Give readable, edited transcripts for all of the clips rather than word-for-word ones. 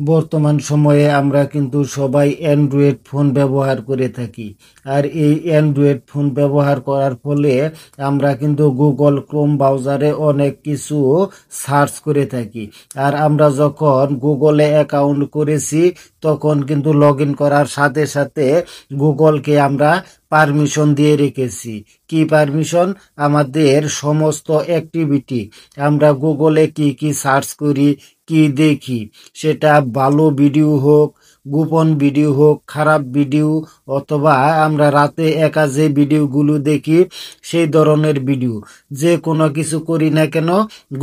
বর্তমান সময়ে আমরা কিন্তু সবাই অ্যান্ড্রয়েড ফোন ব্যবহার করে থাকি। আর এই অ্যান্ড্রয়েড ফোন ব্যবহার করার ফলে আমরা কিন্তু গুগল ক্রোম ব্রাউজারে অনেক কিছু সার্চ করে থাকি। আর আমরা যখন গুগলে অ্যাকাউন্ট করেছি তখন কিন্তু লগ ইন করার সাথে সাথে গুগলকে আমরা পারমিশন দিয়ে রেখেছি। কি পারমিশন? আমাদের সমস্ত অ্যাক্টিভিটি আমরা গুগলে কি কি সার্চ করি, কি দেখি, সেটা ভালো ভিডিও হোক, গোপন ভিডিও হোক, খারাপ ভিডিও, অথবা আমরা রাতে একা যে ভিডিওগুলো দেখি সেই ধরনের ভিডিও, যে কোনো কিছু করি না কেন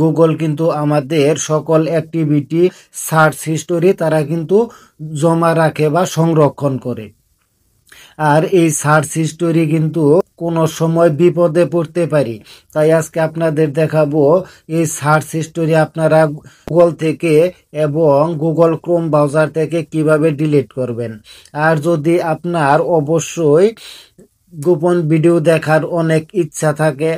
গুগল কিন্তু আমাদের সকল অ্যাক্টিভিটি সার্চ হিস্টোরি তারা কিন্তু জমা রাখে বা সংরক্ষণ করে। আর এই সার্চ হিস্টোরি কিন্তু কোনো সময় বিপদে পড়তে পারি। তাই আজকে আপনাদের দেখাবো এই সার্চ হিস্টোরি আপনারা গুগল থেকে এবং গুগল ক্রোম ব্রাউজার থেকে কিভাবে ডিলিট করবেন। আর যদি আপনার অবশ্যই গোপন ভিডিও দেখার অনেক ইচ্ছা থাকে,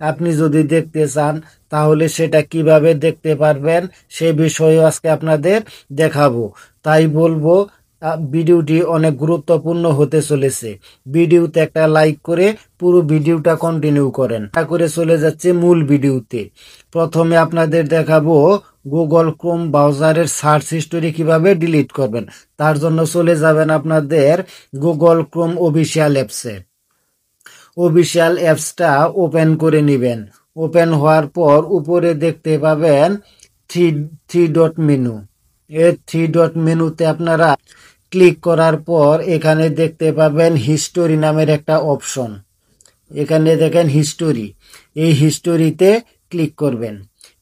আপনি যদি দেখতে চান, তাহলে সেটা কিভাবে দেখতে পারবেন সে বিষয়ে আজকে আপনাদের দেখাবো। তাই বলবো ভিডিওটি অনেক গুরুত্বপূর্ণ হতে চলেছে। ভিডিওতে একটা লাইক করে পুরো ভিডিওটা কন্টিনিউ করেন। তা করে চলে যাচ্ছে মূল ভিডিওতে। প্রথমে আপনাদের দেখাবো গুগল ক্রোম ব্রাউজারের সার্চ হিস্টোরি কিভাবে ডিলিট করবেন। তার জন্য চলে যাবেন আপনাদের গুগল ক্রোম অফিসিয়াল অ্যাপসে। অফিসিয়াল অ্যাপসটা ওপেন করে নেবেন। ওপেন হওয়ার পর উপরে দেখতে পাবেন থ্রি ডট মেনু। এই থ্রি ডট মেনুতে আপনারা ক্লিক করার পর এখানে দেখতে পাবেন হিস্টোরি নামের একটা অপশন। এখানে দেখেন হিস্টোরি, এই হিস্টোরিতে ক্লিক করবেন।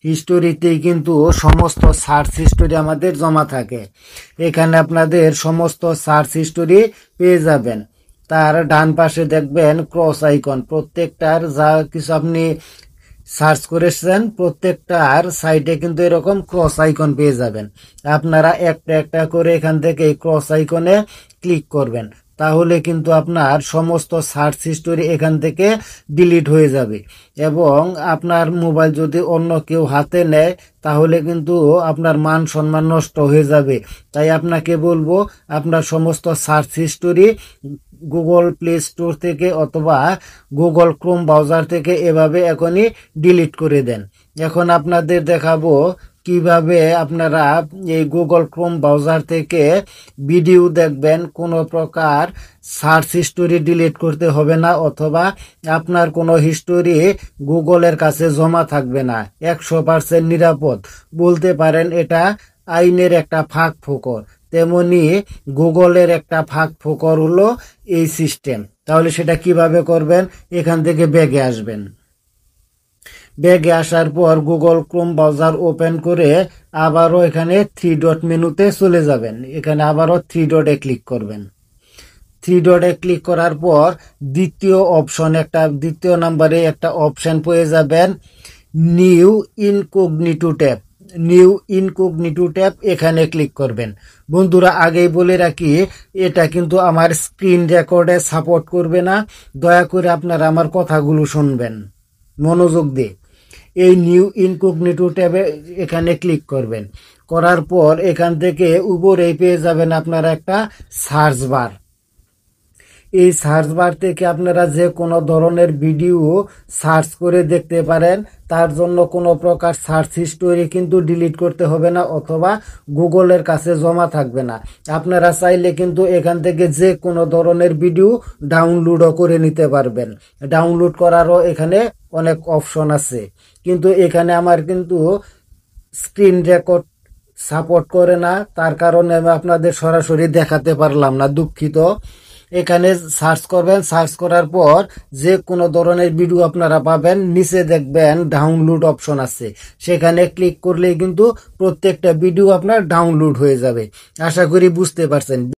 হিস্টোরিতেই কিন্তু সমস্ত সার্চ হিস্টোরি আমাদের জমা থাকে। এখানে আপনাদের সমস্ত সার্চ হিস্টোরি পেয়ে যাবেন। তার ডান পাশে দেখবেন ক্রস আইকন, প্রত্যেকটার যা কিছু আপনি সার্চ করেছেন প্রত্যেকটার সাইডে কিন্তু এরকম ক্রস আইকন পেয়ে যাবেন। আপনারা একটা একটা করে এখান থেকে এই ক্রস আইকনে ক্লিক করবেন, তাহলে কিন্তু আপনার সমস্ত সার্চ হিস্টোরি এখান থেকে ডিলিট হয়ে যাবে। এবং আপনার মোবাইল যদি অন্য কেউ হাতে নেয় তাহলে কিন্তু আপনার মান সম্মান নষ্ট হয়ে যাবে। তাই আপনাকে বলবো আপনার সমস্ত search history Google play store থেকে অথবা গুগল ক্রোম ব্রাউজার থেকে এভাবে এখনই ডিলিট করে দেন। এখন আপনাদের দেখাবো কিভাবে আপনারা এই গুগল ক্রোম ব্রাউজার থেকে ভিডিও দেখবেন। কোনো প্রকার সার্চ হিস্টোরি ডিলিট করতে হবে না, অথবা আপনার কোনো হিস্টোরি গুগলের কাছে জমা থাকবে না। 100% নিরাপদ বলতে পারেন। এটা আইনের একটা ফাঁক ফোকর, তেমনি গুগলের একটা ফাঁক ফোকর হলো এই সিস্টেম। তাহলে সেটা কিভাবে করবেন? এখান থেকে ব্যাগে আসবেন। ব্যাগে আসার পর গুগল ক্রোম ব্রাউজার ওপেন করে আবারও এখানে থ্রি ডট মেনুতে চলে যাবেন। এখানে আবারও থ্রি ডটে ক্লিক করবেন। থ্রি ডটে ক্লিক করার পর দ্বিতীয় নাম্বারে একটা অপশন পেয়ে যাবেন, new incognito tab. New incognito tab এখানে ক্লিক করবেন। বন্ধুরা, আগেই বলে রাখি এটা কিন্তু আমার স্ক্রিন রেকর্ডে সাপোর্ট করবে না। দয়া করে আপনারা আমার কথাগুলো শুনবেন মনোযোগ দিয়ে। এই নিউ ইনকগনিটো ট্যাবে এখানে ক্লিক করবেন। করার পর এখান থেকে উপরেই পেয়ে যাবেন আপনারা একটা সার্চ বার। এই সার্চ বার থেকে আপনারা যে কোনো ধরনের ভিডিও সার্চ করে দেখতে পারেন। তার জন্য কোনো প্রকার সার্চ হিস্টোরি কিন্তু ডিলিট করতে হবে না, অথবা গুগলের কাছে জমা থাকবে না। আপনারা চাইলে কিন্তু এখান থেকে যে কোনো ধরনের ভিডিও ডাউনলোডও করে নিতে পারবেন। ডাউনলোড করারও এখানে অনেক অপশন আছে, কিন্তু এখানে আমার কিন্তু স্ক্রিন রেকর্ড সাপোর্ট করে না, তার কারণে আমি আপনাদের সরাসরি দেখাতে পারলাম না, দুঃখিত। এখানে সার্চ করবেন। সার্চ করার পর যে কোনো ধরনের ভিডিও আপনারা পাবেন। নিচে দেখবেন ডাউনলোড অপশন আছে, সেখানে ক্লিক করলেই কিন্তু প্রত্যেকটা ভিডিও আপনার ডাউনলোড হয়ে যাবে। আশা করি বুঝতে পারছেন।